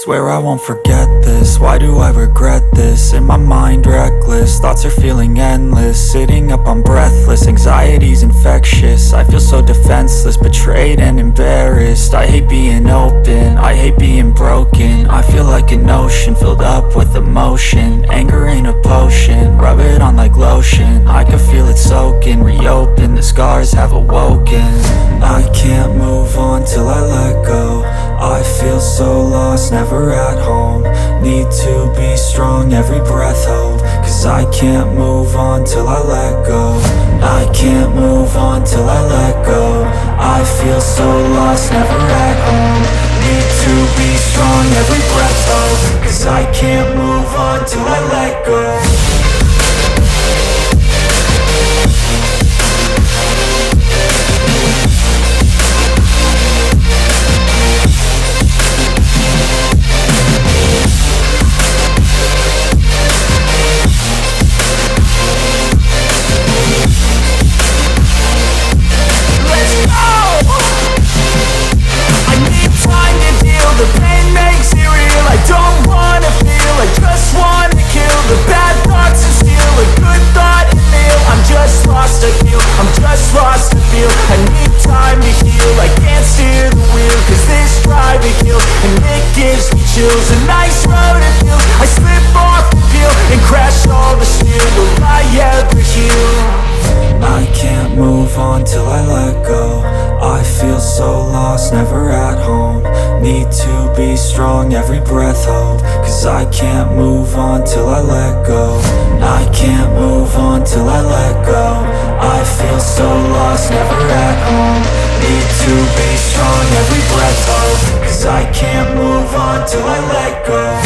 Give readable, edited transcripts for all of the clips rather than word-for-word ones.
Swear I won't forget this, why do I regret this? In my mind reckless, thoughts are feeling endless. Sitting up I'm breathless, anxiety's infectious. I feel so defenseless, betrayed and embarrassed. I hate being open, I hate being broken. I feel like an ocean filled up with emotion. Anger ain't a potion, rub it on like lotion. I can feel it soaking, reopen, the scars have awoken. I can't move on till I let go. I feel so lost, never at home. Need to be strong, every breath hold. Cause I can't move on till I let go. I can't move on till I let go. I feel so lost, never at home. Need to be strong, every breath hold. Cause I can't move on till I let go. The pain makes it real, I don't wanna feel, I just wanna kill the bad thoughts and steal a good thought and meal. I'm just lost to feel, I'm just lost to feel. I need time to heal, I can't steer the wheel. Cause this drive it kills, and it gives me chills. A nice road it feels, I slip off the peel and crash all the steel. Will I ever heal? I can't move on till I let go. I feel so lost, never at home. Need to be strong, every breath hold. Cause I can't move on till I let go. I can't move on till I let go. I feel so lost, never at home. Need to be strong, every breath hold. Cause I can't move on till I let go.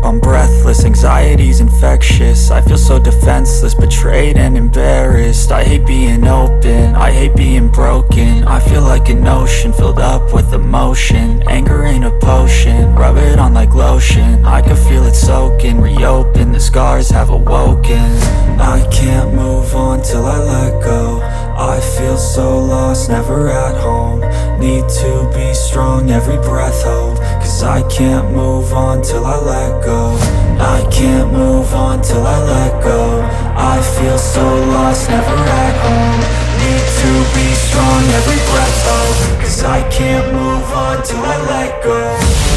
I'm breathless, anxiety's infectious. I feel so defenseless, betrayed and embarrassed. I hate being open, I hate being broken. I feel like an ocean filled up with emotion. Anger ain't a potion, rub it on like lotion. I can feel it soaking, reopen, the scars have awoken. I can't move on till I let go. I feel so lost, never at home. Need to be strong, every breath hold. Cause I can't move on till I let go. I can't move on till I let go. I feel so lost, never at home. Need to be strong, every breath hold. Cause I can't move on till I let go.